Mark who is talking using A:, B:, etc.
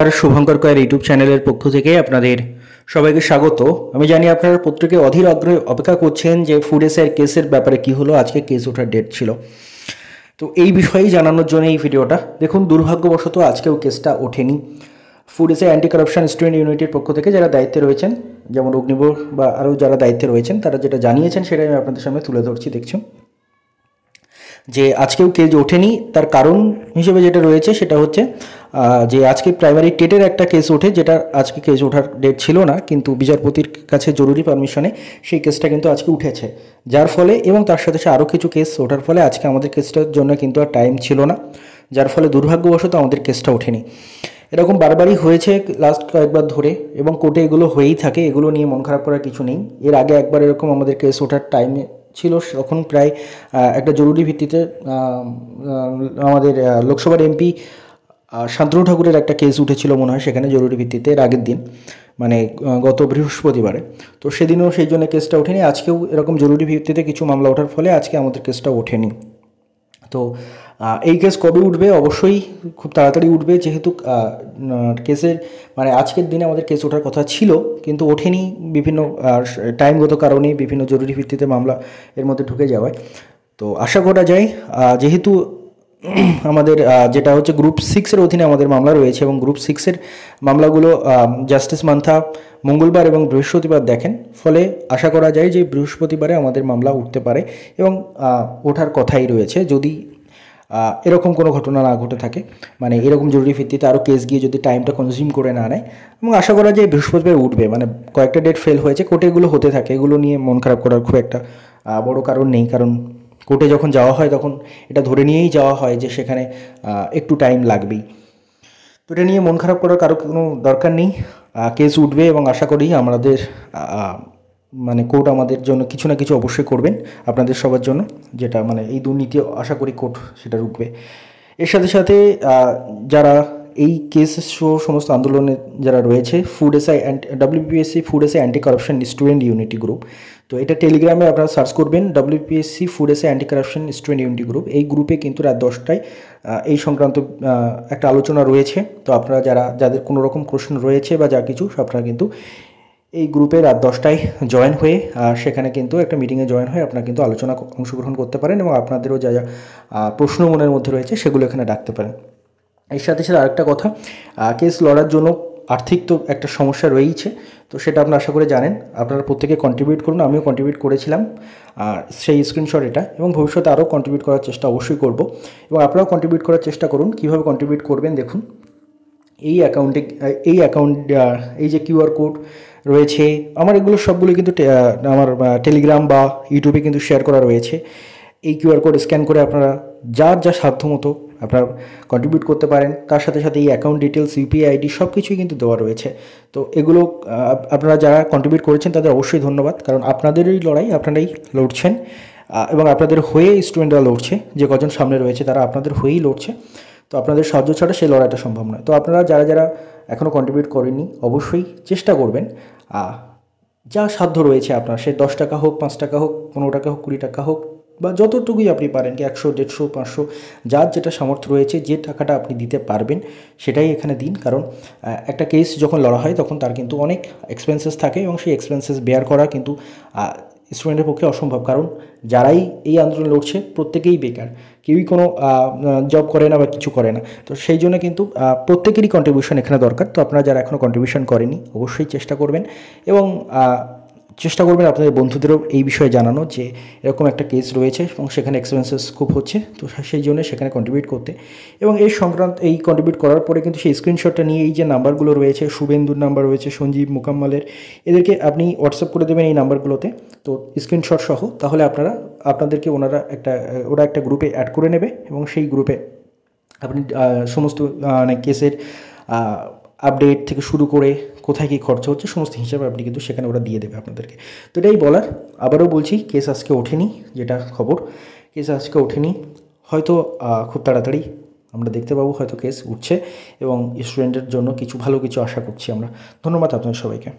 A: আর Shubhankar choir YouTube চ্যানেলের পক্ষ থেকে আপনাদের সবাইকে স্বাগত। আমি জানি আপনারা প্রত্যেকে অধীর আগ্রহে অপেক্ষা করছেন যে ফুড এসআই কেসের ব্যাপারে কি হলো। আজকে কেস ওঠার ডেট ছিল, তো এই বিষয়েই জানানোর জন্য এই ভিডিওটা। দেখুন, দুর্ভাগ্যবশত আজকেও কেসটা ওঠেনি। ফুড এসআই অ্যান্টি কারাপশন স্টুডেন্ট ইউনিটির পক্ষ থেকে যারা দায়িত্বে রয়েছেন, যেমন অগ্নিবর বা আরও যারা দায়িত্বে রয়েছেন, তারা যেটা জানিয়েছেন সেটাই আমি আপনাদের সামনে তুলে ধরছি। দেখছেন যে আজকেও কেস ওঠেনি। তার কারণ হিসেবে যেটা রয়েছে সেটা হচ্ছে যে আজকে প্রাইমারি টেটের একটা কেস ওঠে, যেটা আজকে কেস ওঠার ডেট ছিল না, কিন্তু বিচারপতির কাছে জরুরি পারমিশনে সেই কেসটা কিন্তু আজকে উঠেছে, যার ফলে এবং তার সাথে আরও কিছু কেস ওঠার ফলে আজকে আমাদের কেসটার জন্য কিন্তু আর টাইম ছিল না, যার ফলে দুর্ভাগ্যবশত আমাদের কেসটা ওঠেনি। এরকম বারবারই হয়েছে লাস্ট কয়েকবার ধরে, এবং কোর্টে এগুলো হয়েই থাকে, এগুলো নিয়ে মন খারাপ করার কিছু নেই। এর আগে একবার এরকম আমাদের কেস ওঠার টাইমে ছিল, তখন প্রায় একটা জরুরি ভিত্তিতে আমাদের লোকসভার এমপি শান্তনু ঠাকুরের একটা কেস উঠেছিল মনে হয় সেখানে জরুরি ভিত্তিতে, এর আগের দিন মানে গত বৃহস্পতিবারে। তো সেদিনও সেই জন্য কেসটা ওঠেনি। আজকেও এরকম জরুরি ভিত্তিতে কিছু মামলা ওঠার ফলে আজকে আমাদের কেসটা ওঠেনি। তো এই কেস কবে উঠবে? অবশ্যই খুব তাড়াতাড়ি উঠবে, যেহেতু কেসের মানে আজকের দিনে আমাদের কেস ওঠার কথা ছিল কিন্তু ওঠেনি বিভিন্ন টাইমগত কারণে, বিভিন্ন জরুরি ভিত্তিতে মামলা এর মধ্যে ঢুকে যাওয়ায়। তো আশা করা যায় যেহেতু আমাদের যেটা হচ্ছে গ্রুপ 6-এর অধীনে আমাদের মামলা রয়েছে, এবং গ্রুপ 6-এর মামলাগুলো জাস্টিস মান্থা মঙ্গলবার এবং বৃহস্পতিবার দেখেন, ফলে আশা করা যায় যে বৃহস্পতিবারে আমাদের মামলা উঠতে পারে এবং ওঠার কথাই রয়েছে, যদি এরকম কোনো ঘটনা না ঘটে থাকে, মানে এরকম জরুরি ভিত্তিতে আরও কেস গিয়ে যদি টাইমটা কনজিউম করে না নেয়। এবং আশা করা যায় বৃহস্পতিবার উঠবে, মানে কয়েকটা ডেট ফেল হয়েছে, কোর্টে এগুলো হতে থাকে, এগুলো নিয়ে মন খারাপ করার খুব একটা বড় কারণ নেই, কারণ কোর্টে যখন যাওয়া হয় তখন এটা ধরে নিয়েই যাওয়া হয় যে সেখানে একটু টাইম লাগবেই। তো এটা নিয়ে মন খারাপ করার কারো কোনো দরকার নেই। কেস উঠবে এবং আশা করি আমাদের মানে কোর্ট আমাদের জন্য কিছু না কিছু অবশ্যই করবেন আপনাদের সবার জন্য, যেটা মানে এই দুর্নীতি আশা করি কোর্ট সেটা রুখবে। এর সাথে সাথে যারা এই কেস সমস্ত আন্দোলনে যারা রয়েছে, ফুড এসআই WPSC ফুড এসআই anti corruption student unity group, তো এটা টেলিগ্রামে আপনারা সার্চ করবেন WPSC ফুড এসআই anti corruption student unity group. এই গ্রুপে কিন্তু রাত 10টায় এই সংক্রান্ত একটা আলোচনা রয়েছে। তো আপনারা যাদের কোনো রকম প্রশ্ন রয়েছে বা যা কিছু, আপনারা কিন্তু এই গ্রুপে রাত 10টায় জয়েন হয়ে সেখানে কিন্তু একটা মিটিংয়ে জয়েন হয়ে আপনারা কিন্তু আলোচনা অংশগ্রহণ করতে পারেন, এবং আপনাদেরও যা যা প্রশ্ন মনের মধ্যে রয়েছে সেগুলো এখানে ডাকতে পারেন। এর সাথে সাথে আরেকটা কথা, কেস লড়ার জন্য আর্থিক তো একটা সমস্যা রয়েইছে, তো সেটা আপনারা আশা করে জানেন। আপনারা প্রত্যেকে কন্ট্রিবিউট করুন, আমিও কন্ট্রিবিউট করেছিলাম সেই স্ক্রিনশট এটা, এবং ভবিষ্যতে আরও কন্ট্রিবিউট করার চেষ্টা অবশ্যই করব, এবং আপনারাও কন্ট্রিবিউট করার চেষ্টা করুন। কীভাবে কন্ট্রিবিউট করবেন দেখুন, এই অ্যাকাউন্ট এই যে QR কোড রয়েছে আমার, এগুলো সবগুলো কিন্তু আমার টেলিগ্রাম বা ইউটিউবে কিন্তু শেয়ার করা রয়েছে। এই QR কোড স্ক্যান করে আপনারা যার যা সাধ্য মতো আপনারা কন্ট্রিবিউট করতে পারেন। তার সাথে সাথে এই অ্যাকাউন্ট ডিটেলস, UPI ID সব কিছুই কিন্তু দেওয়া রয়েছে। তো এগুলো আপনারা যারা কন্ট্রিবিউট করেছেন তাদের অবশ্যই ধন্যবাদ, কারণ আপনাদেরই লড়াই, আপনারাই লড়ছেন, এবং আপনাদের হয়ে স্টুডেন্টরা লড়ছে, যে কজন সামনে রয়েছে তারা আপনাদের হয়েই লড়ছে। তো আপনাদের সাহায্য ছাড়া সেই লড়াইটা সম্ভব নয়। তো আপনারা যারা যারা এখনও কন্ট্রিবিউট করেননি অবশ্যই চেষ্টা করবেন, যা সাধ্য রয়েছে আপনার, সে 10 টাকা হোক, 5 টাকা হোক, 15 টাকা হোক, 20 টাকা হোক, বা যতটুকুই আপনি পারেন, কি 100, 150, 500, যার যেটা সামর্থ্য রয়েছে, যে টাকাটা আপনি দিতে পারবেন সেটাই এখানে দিন। কারণ একটা কেস যখন লড়া হয় তখন তার কিন্তু অনেক এক্সপেন্সেস থাকে, এবং সেই এক্সপেন্সেস বেয়ার করা কিন্তু স্টুডেন্টের পক্ষে অসম্ভব, কারণ যারাই এই আন্দোলন লড়ছে প্রত্যেকেই বেকার, কেউই কোনো জব করে না বা কিছু করে না। তো সেই জন্য কিন্তু প্রত্যেকেরই কন্ট্রিবিউশন এখানে দরকার। তো আপনারা যারা এখনও কন্ট্রিবিউশন করেনি অবশ্যই চেষ্টা করবেন, এবং চেষ্টা করবেন আপনাদের বন্ধুদেরও এই বিষয়ে জানানো যে এরকম একটা কেস রয়েছে এবং সেখানে এক্সপেন্সেস খুব হচ্ছে, তো সেই জন্য সেখানে কন্ট্রিবিউট করতে। এবং এই সংক্রান্ত এই কন্ট্রিবিউট করার পরে কিন্তু সেই স্ক্রিনশটটা নিয়ে এই যে নাম্বারগুলো রয়েছে, শুভেন্দুর নাম্বার রয়েছে, সঞ্জীব মোকাম্মলের, এদেরকে আপনি হোয়াটসঅ্যাপ করে দেবেন এই নাম্বারগুলোতে, তো স্ক্রিনশট সহ। তাহলে আপনাদেরকে ওরা একটা গ্রুপে অ্যাড করে নেবে, এবং সেই গ্রুপে আপনি সমস্ত মানে কেসের আপডেট থেকে শুরু করে কোথায় কী খরচা হচ্ছে সমস্ত হিসাবে আপনি কিন্তু সেখানে ওরা দিয়ে দেবে আপনাদেরকে। তো এটাই বলার। আবারও বলছি, কেস আজকে ওঠেনি, যেটা খবর, কেস আজকে ওঠেনি, হয়তো খুব তাড়াতাড়ি আমরা দেখতে পাবো হয়তো কেস উঠছে, এবং স্টুডেন্টের জন্য ভালো কিছু আশা করছি আমরা। ধন্যবাদ আপনাদের সবাইকে।